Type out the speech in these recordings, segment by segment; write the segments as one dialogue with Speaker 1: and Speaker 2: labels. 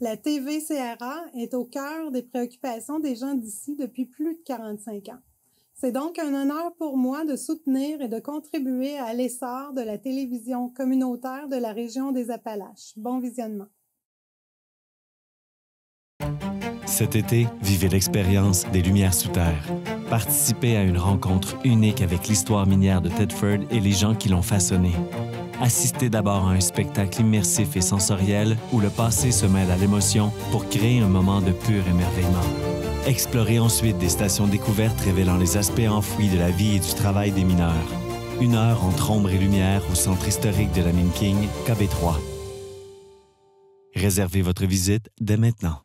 Speaker 1: La TVCRA est au cœur des préoccupations des gens d'ici depuis plus de 45 ans. C'est donc un honneur pour moi de soutenir et de contribuer à l'essor de la télévision communautaire de la région des Appalaches. Bon visionnement.
Speaker 2: Cet été, vivez l'expérience des Lumières sous terre. Participez à une rencontre unique avec l'histoire minière de Thetford et les gens qui l'ont façonnée. Assistez d'abord à un spectacle immersif et sensoriel où le passé se mêle à l'émotion pour créer un moment de pur émerveillement. Explorez ensuite des stations découvertes révélant les aspects enfouis de la vie et du travail des mineurs. 1 heure entre ombre et lumière au centre historique de la mine King, KB3. Réservez votre visite dès maintenant.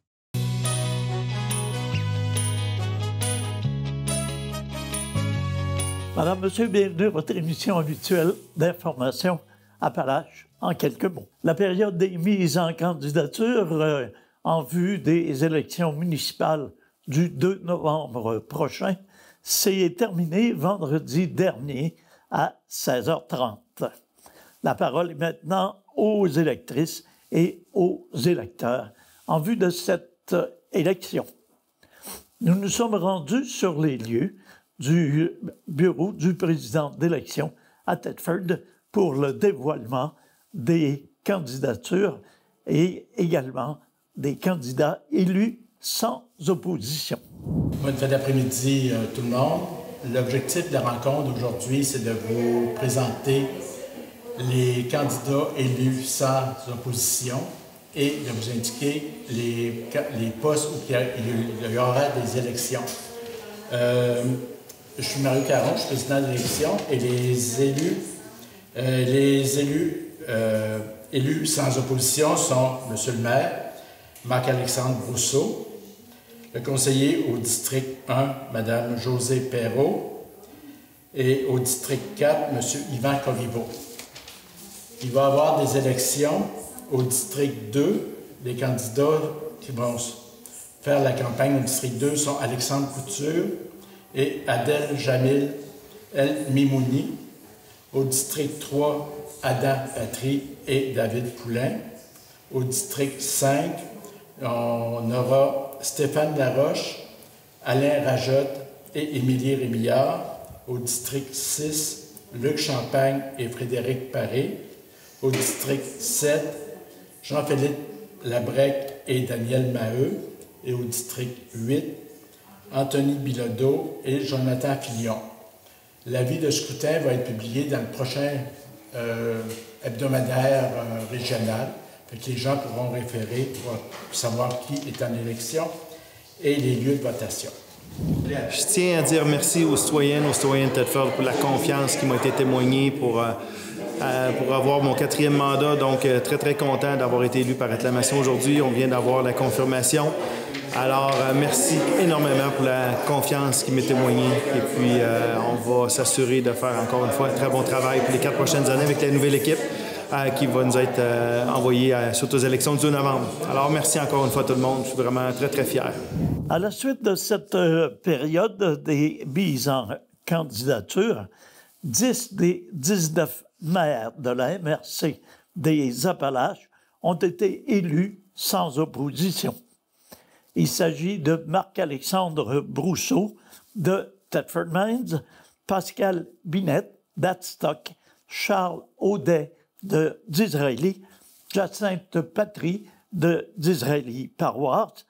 Speaker 3: Madame, Monsieur, bienvenue à votre émission habituelle d'information Appalaches en quelques mots. La période des mises en candidature en vue des élections municipales du 2 novembre prochain s'est terminée vendredi dernier à 16h30. La parole est maintenant aux électrices et aux électeurs en vue de cette élection. Nous nous sommes rendus sur les lieux du bureau du président d'élection à Thetford pour le dévoilement des candidatures et également des candidats élus sans opposition.
Speaker 4: Bonne fin d'après-midi tout le monde. L'objectif de la rencontre aujourd'hui, c'est de vous présenter les candidats élus sans opposition et de vous indiquer les postes où il y aura des élections. Je suis Mario Caron, je suis président de l'élection, et les élus sans opposition sont M. le maire, Marc-Alexandre Brousseau, le conseiller au district 1, Mme Josée Perrault, et au district 4, M. Yvan Corriveau. Il va y avoir des élections au district 2. Les candidats qui vont faire la campagne au district 2 sont Alexandre Couture et Adèle Jamil El Mimouni. Au district 3, Adam Patry et David Poulain. Au district 5, on aura Stéphane Laroche, Alain Rajotte et Émilie Rémillard. Au district 6, Luc Champagne et Frédéric Paré. Au district 7, Jean-Philippe Labrec et Daniel Maheu. Et au district 8, Anthony Bilodeau et Jonathan Fillon. L'avis de scrutin va être publié dans le prochain hebdomadaire régional. Fait que les gens pourront référer pour savoir qui est en élection et les lieux de votation.
Speaker 5: Je tiens à dire merci aux citoyennes, de Thetford pour la confiance qui m'a été témoignée pour avoir mon 4e mandat. Donc, très, très content d'avoir été élu par acclamation aujourd'hui. On vient d'avoir la confirmation. Alors, merci énormément pour la confiance qui m'est témoignée. Et puis, on va s'assurer de faire encore une fois un très bon travail pour les 4 prochaines années avec la nouvelle équipe qui va nous être envoyée suite aux élections du 2 novembre. Alors, merci encore une fois tout le monde. Je suis vraiment très, très fier.
Speaker 3: À la suite de cette période des mises en candidature, 10 des 19 maires de la MRC des Appalaches ont été élus sans opposition. Il s'agit de Marc-Alexandre Brousseau de Thetford Mines, Pascal Binette d'Adstock, Charles Audet d'Israéli, Jacinthe Patry d'Israéli Paroisse,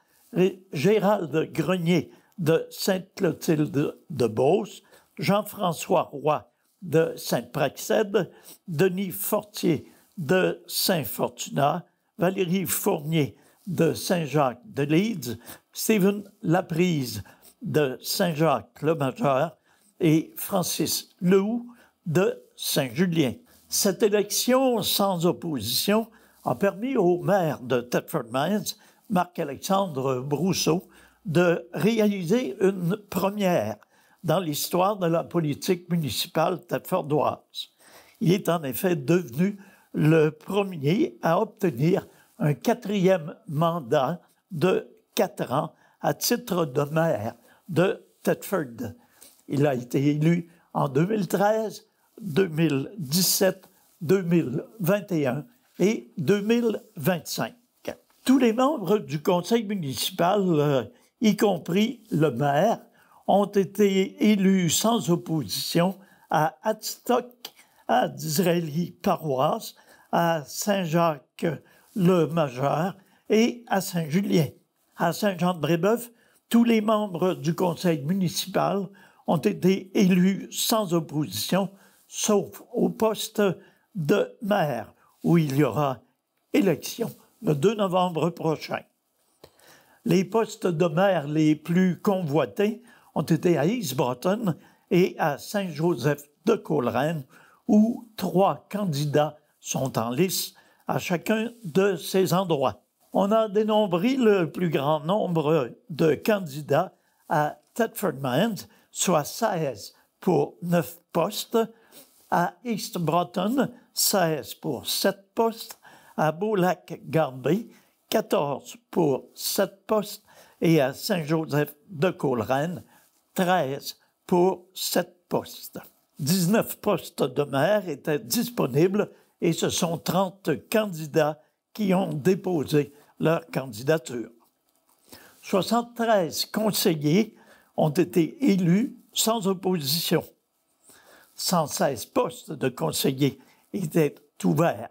Speaker 3: Gérald Grenier de Sainte-Clotilde de Beauce, Jean-François Roy de Sainte-Praxède, Denis Fortier de Saint-Fortunat, Valérie Fournier de Saint-Jacques-de-Leeds, Stephen Laprise de Saint-Jacques-le-Majeur et Francis Lehoux de Saint-Julien. Cette élection sans opposition a permis au maire de Thetford Mines, Marc-Alexandre Brousseau, de réaliser une première dans l'histoire de la politique municipale thetfordoise. Il est en effet devenu le premier à obtenir un 4e mandat de 4 ans à titre de maire de Thetford. Il a été élu en 2013, 2017, 2021 et 2025. Tous les membres du conseil municipal, y compris le maire, ont été élus sans opposition à Hadstock, à Disraeli-Paroisse, à Saint-Jacques-le-Majeur et à Saint-Julien. À Saint-Jean-de-Brébeuf, tous les membres du conseil municipal ont été élus sans opposition, sauf au poste de maire, où il y aura élection le 2 novembre prochain. Les postes de maire les plus convoités ont été à East Broughton et à Saint-Joseph-de-Coleraine, où 3 candidats sont en lice à chacun de ces endroits. On a dénombré le plus grand nombre de candidats à Thetford Mines, soit 16 pour 9 postes, à East Broughton, 16 pour 7 postes, à Beaulac-Garbé, 14 pour 7 postes, et à Saint-Joseph-de-Coleraine, 13 pour 7 postes. 19 postes de maire étaient disponibles et ce sont 30 candidats qui ont déposé leur candidature. 73 conseillers ont été élus sans opposition. 116 postes de conseillers étaient ouverts.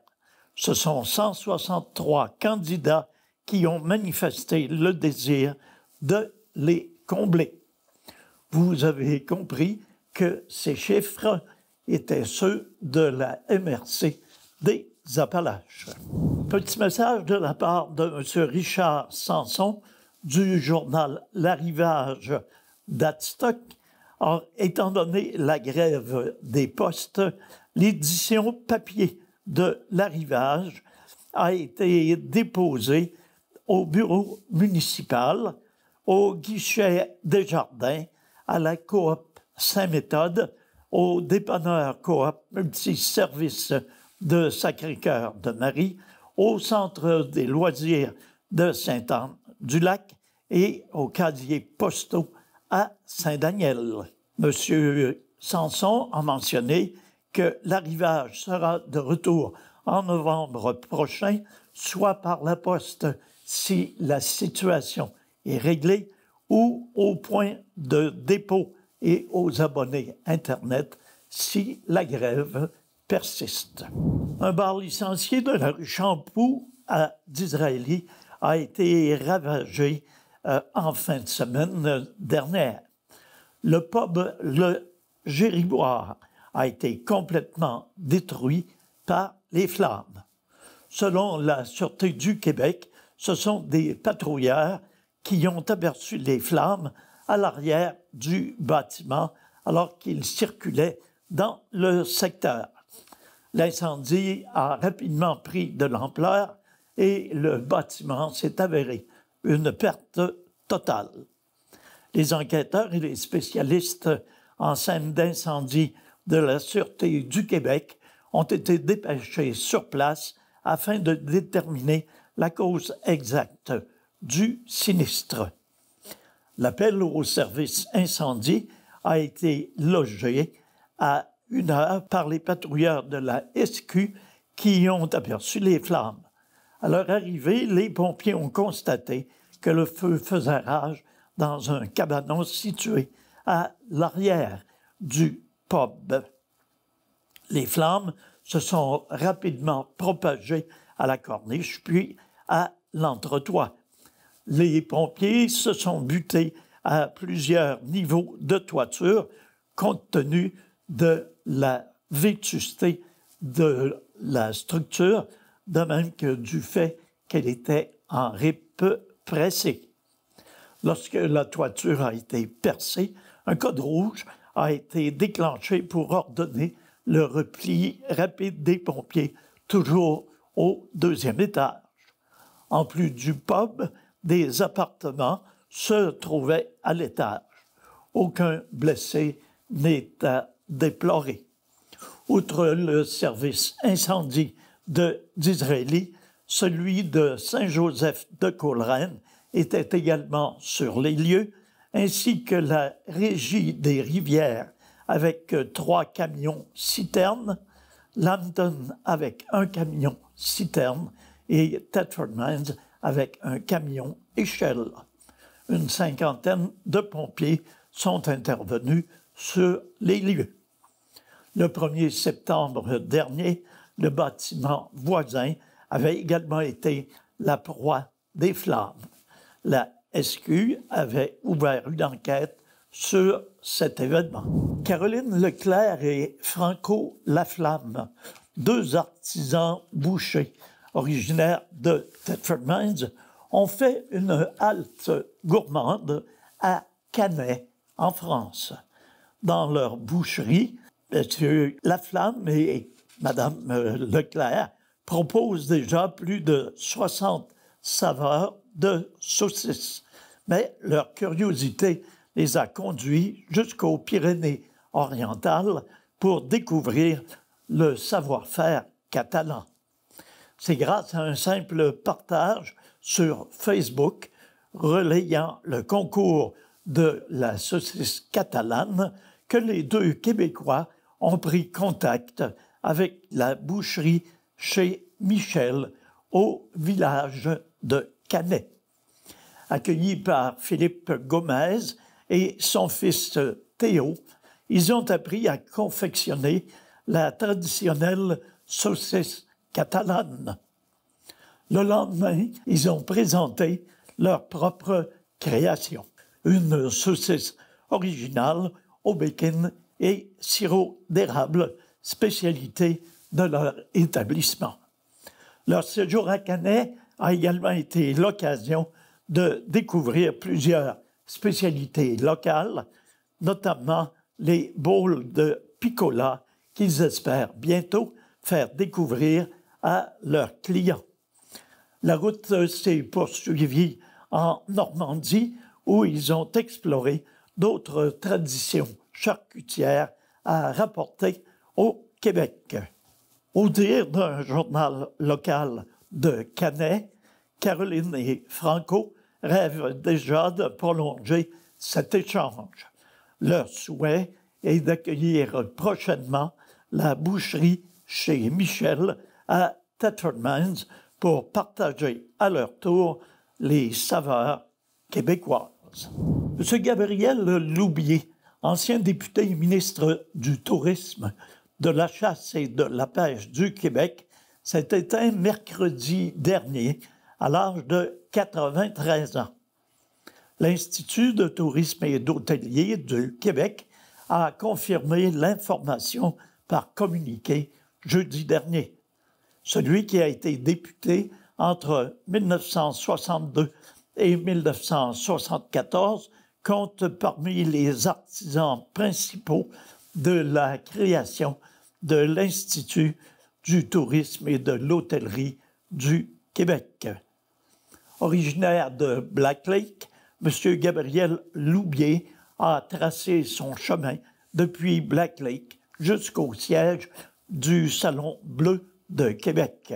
Speaker 3: Ce sont 163 candidats qui ont manifesté le désir de les combler. Vous avez compris que ces chiffres étaient ceux de la MRC des Appalaches. Petit message de la part de M. Richard Sanson du journal L'Arrivage d'Hadstock. Or, étant donné la grève des postes, l'édition papier de L'Arrivage a été déposée au bureau municipal, au guichet Desjardins, à la coop Saint-Méthode, au dépanneur coop multiservice de Sacré-Cœur de Marie, au centre des loisirs de Sainte-Anne-du-Lac et aux casiers postaux à Saint-Daniel. Monsieur Sanson a mentionné que l'arrivage sera de retour en novembre prochain, soit par la poste si la situation est réglée, ou au point de dépôt et aux abonnés Internet si la grève persiste. Un bar licencié de la rue Champoux à Disraeli a été ravagé en fin de semaine dernière. Le pub Le Gériboire a été complètement détruit par les flammes. Selon la Sûreté du Québec, ce sont des patrouilleurs qui ont aperçu les flammes à l'arrière du bâtiment alors qu'ils circulaient dans le secteur. L'incendie a rapidement pris de l'ampleur et le bâtiment s'est avéré une perte totale. Les enquêteurs et les spécialistes en scène d'incendie de la Sûreté du Québec ont été dépêchés sur place afin de déterminer la cause exacte du sinistre. L'appel au service incendie a été logé à 1h par les patrouilleurs de la SQ qui ont aperçu les flammes. À leur arrivée, les pompiers ont constaté que le feu faisait rage dans un cabanon situé à l'arrière du pub. Les flammes se sont rapidement propagées à la corniche, puis à l'entretoit. Les pompiers se sont butés à plusieurs niveaux de toiture compte tenu de la vétusté de la structure, de même que du fait qu'elle était en ripe pressée. Lorsque la toiture a été percée, un code rouge a été déclenché pour ordonner le repli rapide des pompiers, toujours au 2e étage. En plus du pub, des appartements se trouvaient à l'étage. Aucun blessé n'est à déplorer. Outre le service incendie de Disraeli, celui de Saint-Joseph-de-Coleraine était également sur les lieux, ainsi que la Régie des rivières avec 3 camions-citernes, Lambton avec 1 camion-citerne et Thetford Mines avec un camion échelle. Une cinquantaine de pompiers sont intervenus sur les lieux. Le 1er septembre dernier, le bâtiment voisin avait également été la proie des flammes. La SQ avait ouvert une enquête sur cet événement. Caroline Leclerc et Franco Laflamme, deux artisans bouchers originaires de Thetford Mines, ont fait une halte gourmande à Cannet, en France. Dans leur boucherie, M. Laflamme et Mme Leclerc proposent déjà plus de 60 saveurs de saucisses. Mais leur curiosité les a conduits jusqu'aux Pyrénées-Orientales pour découvrir le savoir-faire catalan. C'est grâce à un simple partage sur Facebook relayant le concours de la saucisse catalane que les deux Québécois ont pris contact avec la boucherie chez Michel au village de Cannet. Accueillis par Philippe Gomez et son fils Théo, ils ont appris à confectionner la traditionnelle saucisse catalane. Le lendemain, ils ont présenté leur propre création, une saucisse originale au bacon et sirop d'érable, spécialité de leur établissement. Leur séjour à Cannet a également été l'occasion de découvrir plusieurs spécialités locales, notamment les bowls de picola qu'ils espèrent bientôt faire découvrir à leurs clients. La route s'est poursuivie en Normandie, où ils ont exploré d'autres traditions charcutières à rapporter au Québec. Au dire d'un journal local de Cannet, Caroline et Franco rêvent déjà de prolonger cet échange. Leur souhait est d'accueillir prochainement la boucherie chez Michel à Thetford Mines pour partager à leur tour les saveurs québécoises. M. Gabriel Loubier, ancien député et ministre du Tourisme, de la Chasse et de la Pêche du Québec, s'est éteint mercredi dernier à l'âge de 93 ans. L'Institut de tourisme et d'hôtelier du Québec a confirmé l'information par communiqué jeudi dernier. Celui qui a été député entre 1962 et 1974 compte parmi les artisans principaux de la création de l'Institut du tourisme et de l'hôtellerie du Québec. Originaire de Black Lake, M. Gabriel Loubier a tracé son chemin depuis Black Lake jusqu'au siège du Salon bleu de Québec.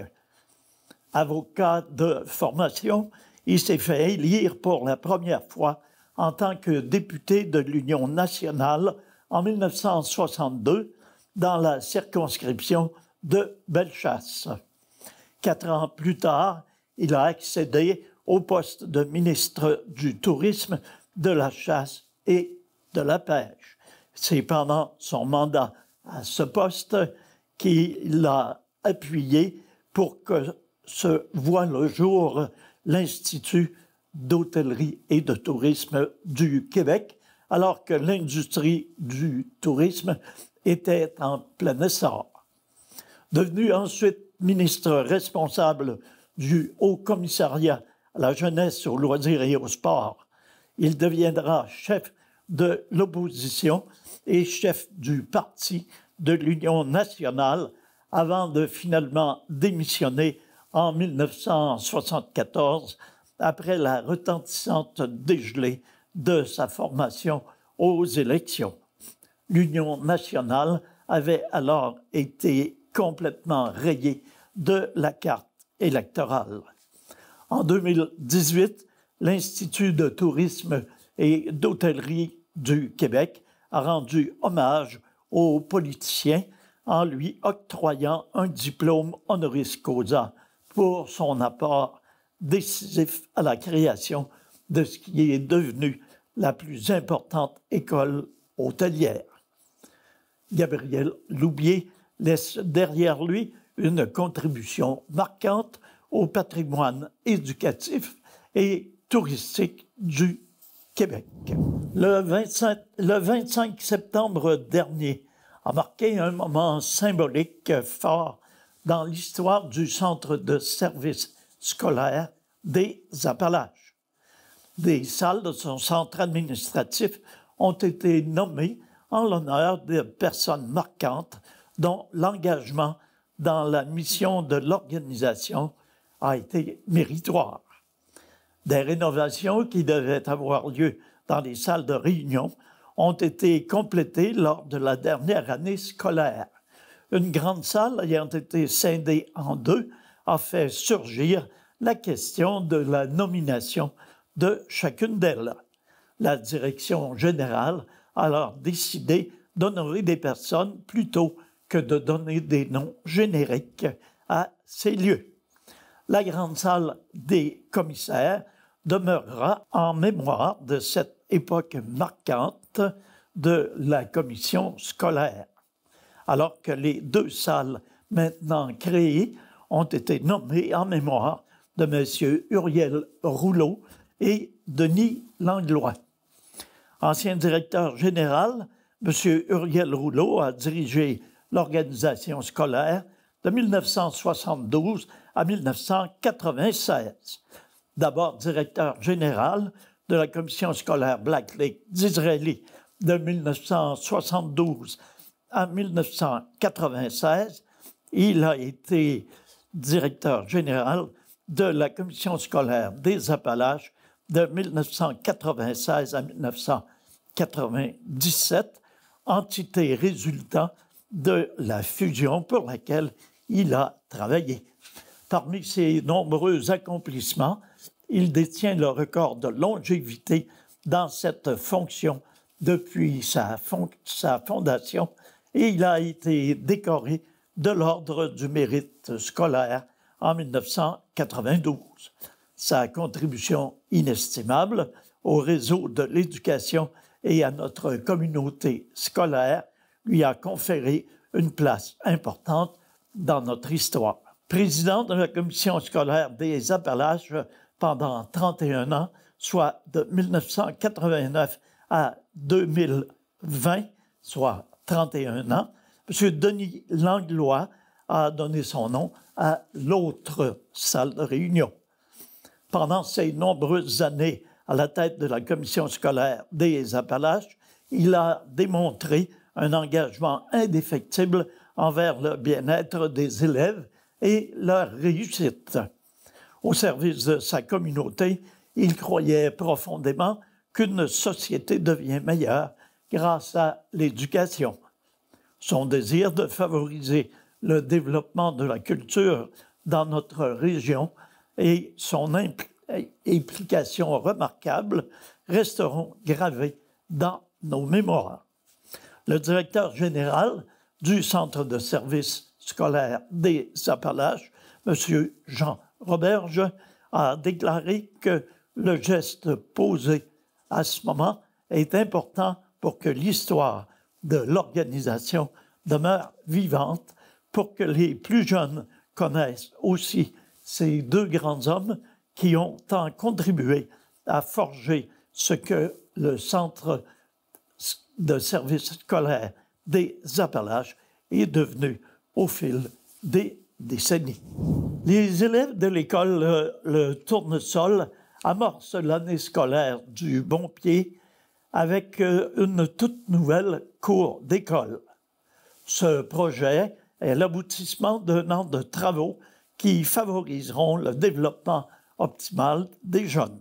Speaker 3: Avocat de formation, il s'est fait élire pour la première fois en tant que député de l'Union nationale en 1962 dans la circonscription de Bellechasse. 4 ans plus tard, il a accédé au poste de ministre du Tourisme, de la Chasse et de la Pêche. C'est pendant son mandat à ce poste qu'il a appuyé pour que se voie le jour l'Institut d'hôtellerie et de tourisme du Québec, alors que l'industrie du tourisme était en plein essor. Devenu ensuite ministre responsable du Haut-Commissariat à la jeunesse, aux loisirs et au sport, il deviendra chef de l'opposition et chef du parti de l'Union nationale avant de finalement démissionner en 1974 après la retentissante dégelée de sa formation aux élections. L'Union nationale avait alors été complètement rayée de la carte électorale. En 2018, l'Institut de tourisme et d'hôtellerie du Québec a rendu hommage au politicien en lui octroyant un diplôme honoris causa pour son apport décisif à la création de ce qui est devenu la plus importante école hôtelière. Gabriel Loubier laisse derrière lui une contribution marquante au patrimoine éducatif et touristique du Québec. Le 25 septembre dernier a marqué un moment symbolique fort dans l'histoire du Centre de services scolaires des Appalaches. Des salles de son centre administratif ont été nommées en l'honneur de personnes marquantes dont l'engagement dans la mission de l'organisation a été méritoire. Des rénovations qui devaient avoir lieu dans les salles de réunion ont été complétées lors de la dernière année scolaire. Une grande salle ayant été scindée en deux a fait surgir la question de la nomination de chacune d'elles. La direction générale a alors décidé d'honorer des personnes plutôt que de donner des noms génériques à ces lieux. La grande salle des commissaires demeurera en mémoire de cette époque marquante de la commission scolaire, alors que les deux salles maintenant créées ont été nommées en mémoire de M. Uriel Rouleau et Denis Langlois. Ancien directeur général, M. Uriel Rouleau a dirigé l'organisation scolaire de 1972 à 1996. D'abord directeur général de la commission scolaire Black Lake d'Israéli de 1972 à 1996, il a été directeur général de la commission scolaire des Appalaches de 1996 à 1997, entité résultant de la fusion pour laquelle il a travaillé. Parmi ses nombreux accomplissements, il détient le record de longévité dans cette fonction depuis sa fondation et il a été décoré de l'Ordre du mérite scolaire en 1992. Sa contribution inestimable au réseau de l'éducation et à notre communauté scolaire lui a conféré une place importante dans notre histoire. Président de la commission scolaire des Appalaches pendant 31 ans, soit de 1989 à 2020, soit 31 ans, M. Denis Langlois a donné son nom à l'autre salle de réunion. Pendant ces nombreuses années à la tête de la commission scolaire des Appalaches, il a démontré un engagement indéfectible envers le bien-être des élèves et leur réussite. Au service de sa communauté, il croyait profondément qu'une société devient meilleure grâce à l'éducation. Son désir de favoriser le développement de la culture dans notre région et son implication remarquable resteront gravés dans nos mémoires. Le directeur général du Centre de services scolaires des Appalaches, M. Jean Roberge, a déclaré que le geste posé à ce moment est important pour que l'histoire de l'organisation demeure vivante, pour que les plus jeunes connaissent aussi ces deux grands hommes qui ont tant contribué à forger ce que le Centre de services scolaires des Appalaches est devenu au fil des décennies. Les élèves de l'école Le Tournesol amorcent l'année scolaire du bon pied avec une toute nouvelle cour d'école. Ce projet est l'aboutissement d'un an de travaux qui favoriseront le développement optimal des jeunes.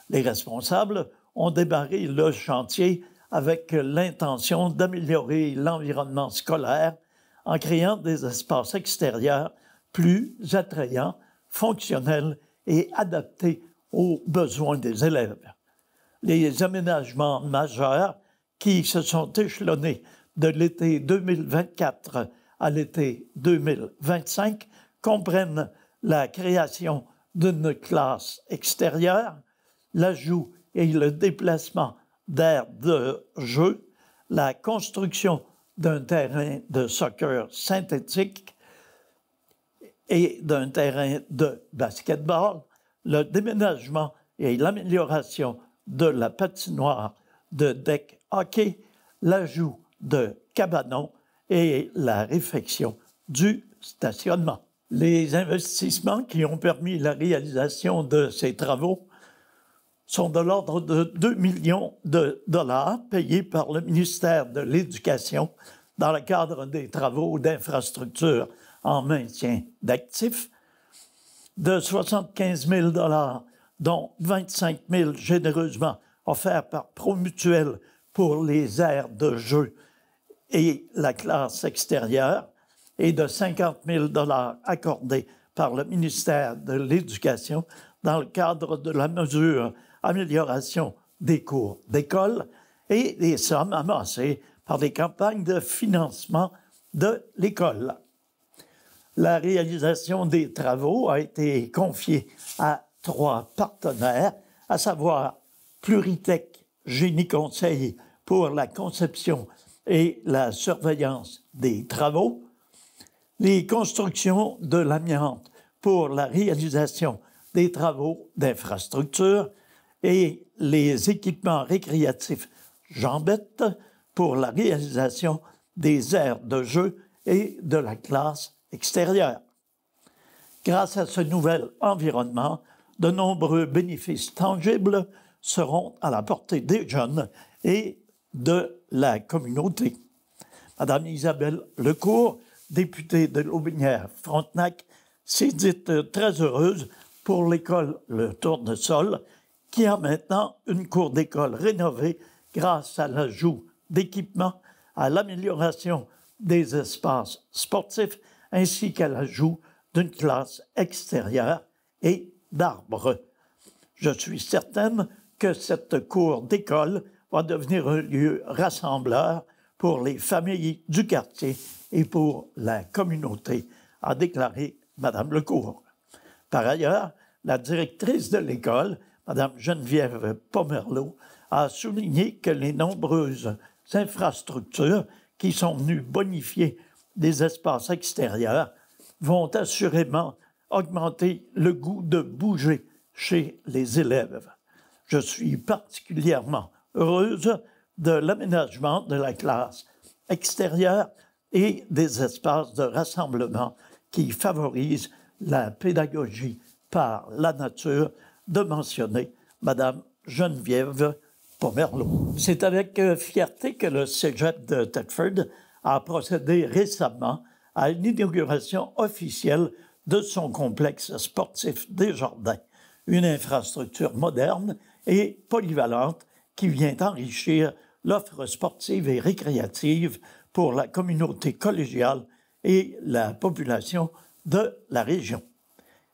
Speaker 3: Les responsables ont démarré le chantier avec l'intention d'améliorer l'environnement scolaire en créant des espaces extérieurs plus attrayants, fonctionnels et adaptés aux besoins des élèves. Les aménagements majeurs qui se sont échelonnés de l'été 2024 à l'été 2025 comprennent la création d'une classe extérieure, l'ajout et le déplacement d'aires de jeu, la construction d'un terrain de soccer synthétique et d'un terrain de basketball, le déménagement et l'amélioration de la patinoire de deck hockey, l'ajout de cabanons et la réfection du stationnement. Les investissements qui ont permis la réalisation de ces travaux sont de l'ordre de 2 millions de dollars payés par le ministère de l'Éducation dans le cadre des travaux d'infrastructure en maintien d'actifs, de 75 000 dollars, dont 25 000 généreusement offerts par Promutuel pour les aires de jeu et la classe extérieure, et de 50 000 dollars accordés par le ministère de l'Éducation dans le cadre de la mesure amélioration des cours d'école et des sommes amassées par des campagnes de financement de l'école. La réalisation des travaux a été confiée à 3 partenaires, à savoir Pluritech Génie Conseil pour la conception et la surveillance des travaux, les constructions de l'amiante pour la réalisation des travaux d'infrastructure et les équipements récréatifs Jambette pour la réalisation des aires de jeu et de la classe extérieure. Grâce à ce nouvel environnement, de nombreux bénéfices tangibles seront à la portée des jeunes et de la communauté. Madame Isabelle Lecourt, députée de Lotbinière-Frontenac, s'est dite très heureuse pour l'école Le Tournesol, qui a maintenant une cour d'école rénovée grâce à l'ajout d'équipements, à l'amélioration des espaces sportifs, ainsi qu'à l'ajout d'une classe extérieure et d'arbres. Je suis certaine que cette cour d'école va devenir un lieu rassembleur pour les familles du quartier et pour la communauté, a déclaré Mme Lecourt. Par ailleurs, la directrice de l'école, Mme Geneviève Pomerleau, a souligné que les nombreuses infrastructures qui sont venues bonifier des espaces extérieurs vont assurément augmenter le goût de bouger chez les élèves. Je suis particulièrement heureuse de l'aménagement de la classe extérieure et des espaces de rassemblement qui favorisent la pédagogie par la nature, de mentionner Mme Geneviève Pomerleau. C'est avec fierté que le Cégep de Thetford a procédé récemment à une inauguration officielle de son complexe sportif Desjardins, une infrastructure moderne et polyvalente qui vient enrichir l'offre sportive et récréative pour la communauté collégiale et la population de la région.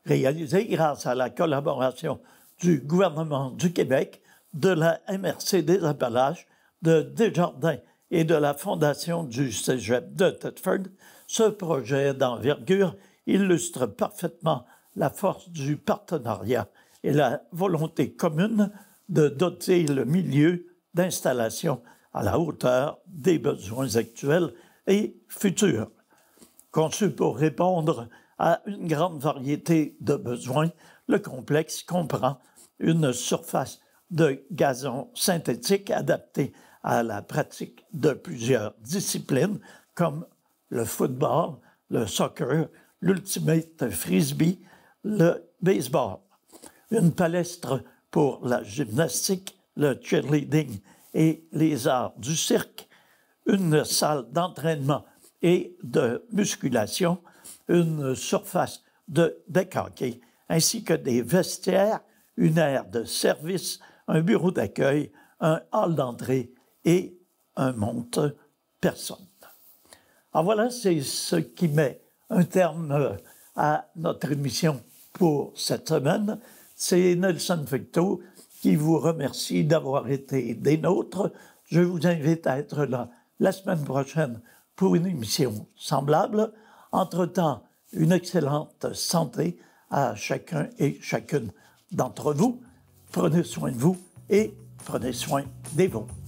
Speaker 3: Réalisé grâce à la collaboration du gouvernement du Québec, de la MRC des Appalaches, de Desjardins et de la Fondation du Cégep de Thetford, ce projet d'envergure illustre parfaitement la force du partenariat et la volonté commune de doter le milieu d'installations à la hauteur des besoins actuels et futurs. Conçu pour répondre à une grande variété de besoins, le complexe comprend une surface de gazon synthétique adaptée à la pratique de plusieurs disciplines comme le football, le soccer, l'ultimate frisbee, le baseball. Une palestre pour la gymnastique, le cheerleading et les arts du cirque, une salle d'entraînement et de musculation, une surface de deck hockey, ainsi que des vestiaires, une aire de service, un bureau d'accueil, un hall d'entrée et un monte-personnes. Alors voilà, c'est ce qui met un terme à notre émission pour cette semaine. C'est Nelson Victo qui vous remercie d'avoir été des nôtres. Je vous invite à être là la semaine prochaine pour une émission semblable. Entre-temps, une excellente santé à chacun et chacune d'entre vous. Prenez soin de vous et prenez soin des vôtres.